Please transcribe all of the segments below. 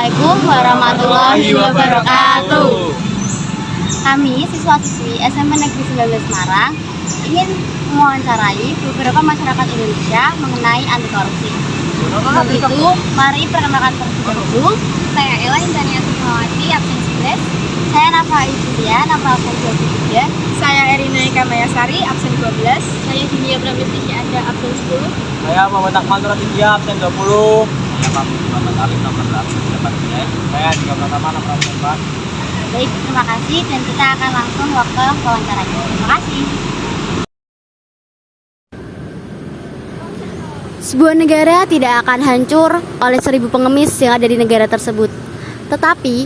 Assalamualaikum warahmatullahi wabarakatuh. Kami siswa-siswi SMP Negeri 19 Semarang ingin mewawancarai beberapa masyarakat Indonesia mengenai anti korupsi. Untuk itu, mari perkenalkan terlebih dahulu. Saya Ella Indania Sukmawati, absen 11. Saya Nafa Julia, Nafa absen 23. Saya Erina Eka Mayasari, absen 12. Saya Julia Bramesti Ada, absen 10. Saya Muhammad Akmal Nuratidia, absen 20. Saya Muhammad Alif, nomor absen 14. Saya juga Pratama, nomor absen 4. Baik, terima kasih dan kita akan langsung ke wawancaranya. Terima kasih. Sebuah negara tidak akan hancur oleh 1000 pengemis yang ada di negara tersebut. Tetapi,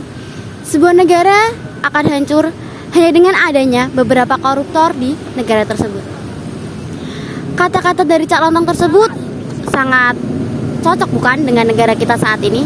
sebuah negara akan hancur hanya dengan adanya beberapa koruptor di negara tersebut. Kata-kata dari Cak Lontong tersebut sangat cocok bukan dengan negara kita saat ini?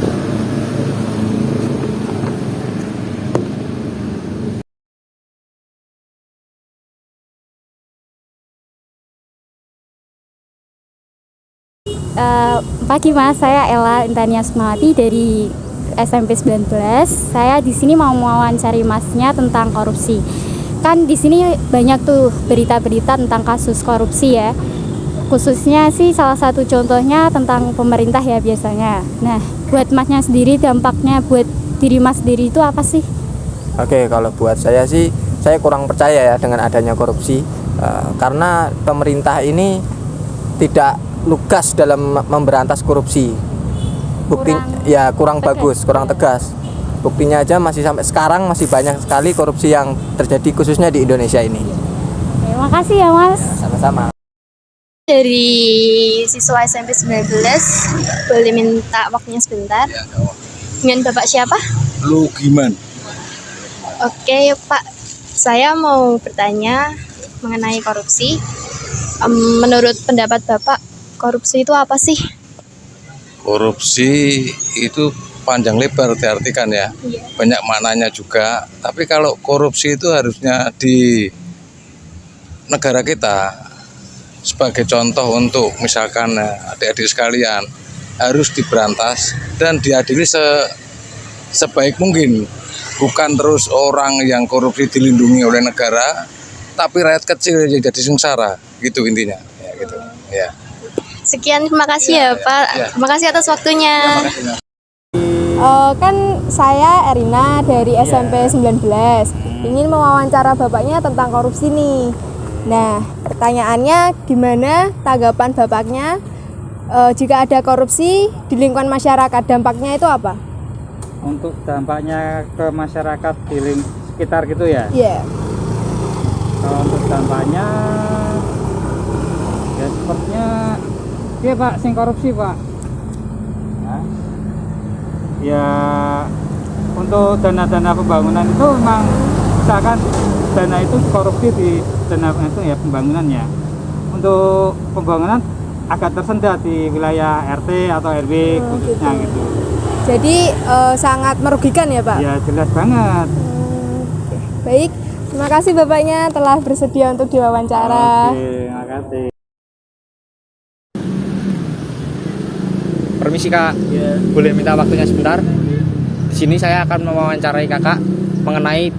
Pagi Mas, saya Ella Indania Sukmawati dari SMP 19. Saya di sini mau mewawancari Masnya tentang korupsi. Kan di sini banyak tuh berita-berita tentang kasus korupsi ya. Khususnya sih salah satu contohnya tentang pemerintah ya biasanya. Nah, buat Masnya sendiri dampaknya buat diri Mas sendiri itu apa sih? Oke, kalau buat saya sih, saya kurang percaya ya dengan adanya korupsi, karena pemerintah ini tidak lugas dalam memberantas korupsi. Kurang bagus, kurang tegas. Buktinya aja masih sampai sekarang masih banyak sekali korupsi yang terjadi khususnya di Indonesia ini. Terima kasih ya Mas. Sama-sama. Dari siswa SMP 19, boleh minta waktunya sebentar? Dengan Bapak siapa? Lu gimana? Oke Pak, saya mau bertanya mengenai korupsi. Menurut pendapat Bapak, korupsi itu apa sih? Korupsi itu panjang lebar diartikan ya. Banyak maknanya juga. Tapi kalau korupsi itu harusnya di negara kita sebagai contoh untuk misalkan adik-adik sekalian harus diberantas dan diadili sebaik mungkin. Bukan terus orang yang korupsi dilindungi oleh negara, tapi rakyat kecil yang jadi sengsara, gitu intinya. Ya, gitu. Ya. Sekian, terima kasih ya Pak. Terima kasih atas waktunya. Kan saya Erina dari SMP 19 ingin mewawancara Bapaknya tentang korupsi nih. Nah, pertanyaannya gimana tanggapan Bapaknya jika ada korupsi di lingkungan masyarakat, dampaknya itu apa? Untuk dampaknya ke masyarakat di sekitar gitu ya? Iya. Kalau untuk dampaknya, ya sepertinya, iya Pak, sing korupsi Pak. Ya, untuk dana-dana pembangunan itu memang misalkan dana itu korupsi di dana itu ya pembangunannya. Untuk pembangunan agak tersendat di wilayah RT atau RW khususnya gitu. Jadi sangat merugikan ya Pak? Ya jelas banget. Baik, terima kasih Bapaknya telah bersedia untuk diwawancara. Oke, terima kasih. Permisi Kak, boleh minta waktunya sebentar? Di sini saya akan mewawancarai Kakak mengenai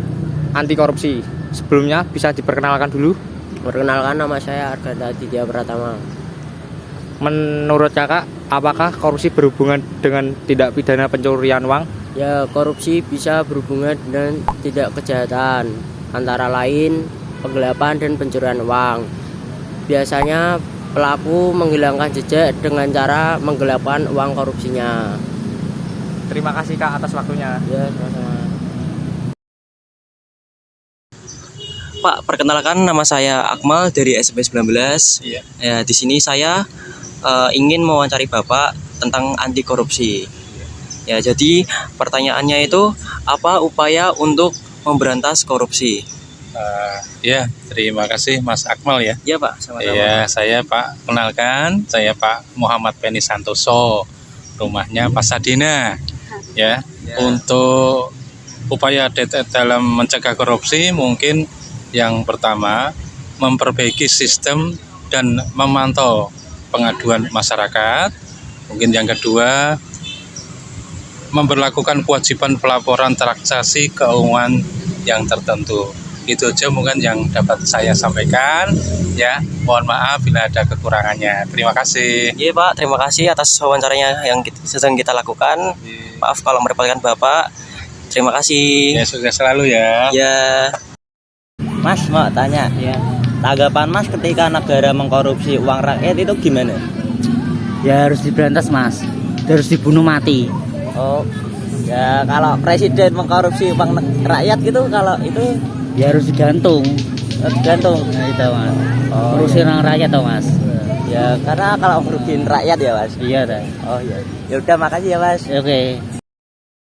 anti korupsi. Sebelumnya bisa diperkenalkan dulu. Perkenalkan, nama saya Arganda Aditya Pratama. Menurut Kakak, apakah korupsi berhubungan dengan tindak pidana pencurian uang? Ya, korupsi bisa berhubungan dengan tindak kejahatan, antara lain penggelapan dan pencurian uang. Biasanya pelaku menghilangkan jejak dengan cara menggelapkan uang korupsinya. Terima kasih Kak atas waktunya. Ya, sama-sama. Pak, perkenalkan nama saya Akmal dari SMP 19. Ya, di sini saya ingin mewawancari Bapak tentang anti korupsi. Ya, jadi pertanyaannya itu apa upaya untuk memberantas korupsi? Ya, terima kasih Mas Akmal ya. Ya Pak, sama-sama. Ya, saya Pak, kenalkan, saya Pak Muhammad Penny Santoso, rumahnya Pasadena. Ya, untuk upaya dalam mencegah korupsi mungkin yang pertama memperbaiki sistem dan memantau pengaduan masyarakat. Mungkin yang kedua memberlakukan kewajiban pelaporan transaksi keuangan yang tertentu. Itu aja mungkin yang dapat saya sampaikan ya. Mohon maaf bila ada kekurangannya. Terima kasih. Iya Pak, terima kasih atas wawancaranya yang sedang kita lakukan. Maaf kalau merepotkan Bapak. Terima kasih. Ya, sukses selalu ya. Ya. Mas mau tanya, tanggapan Mas ketika negara mengkorupsi uang rakyat itu gimana? Ya harus diberantas Mas, harus dibunuh mati. Oh, ya kalau presiden mengkorupsi uang rakyat gitu, kalau itu Ya harus digantung. gantung. Nah, itu Mas. Oh, Urusin orang rakyat toh Mas. ya karena kalau ngerugiin rakyat ya Mas. Iya dah. Oh iya. Ya udah makasih ya Mas. Oke.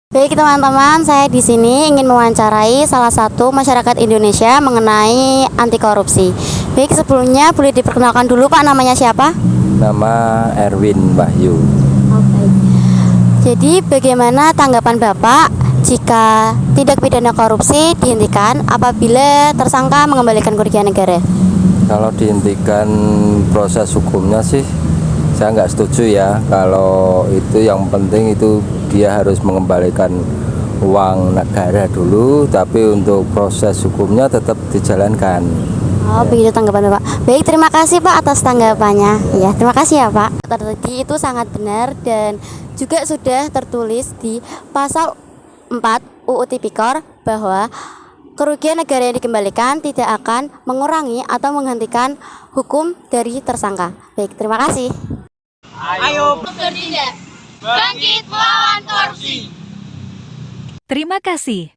Baik teman-teman, saya di sini ingin mewawancarai salah satu masyarakat Indonesia mengenai anti korupsi. Baik, sebelumnya boleh diperkenalkan dulu Pak, namanya siapa? Nama Erwin Wahyu. Oke. Jadi bagaimana tanggapan Bapak jika tindak pidana korupsi dihentikan apabila tersangka mengembalikan kerugian negara? Kalau dihentikan proses hukumnya sih saya nggak setuju ya. Kalau itu yang penting itu dia harus mengembalikan uang negara dulu, tapi untuk proses hukumnya tetap dijalankan. Oh, begitu tanggapan Bapak. Baik, terima kasih Pak atas tanggapannya. Ya, terima kasih ya Pak. Tadi itu sangat benar dan juga sudah tertulis di pasal 4 UU Tipikor bahwa kerugian negara yang dikembalikan tidak akan mengurangi atau menghentikan hukum dari tersangka. Baik, terima kasih. Ayo Bertindak. Bangkit melawan korupsi. Terima kasih.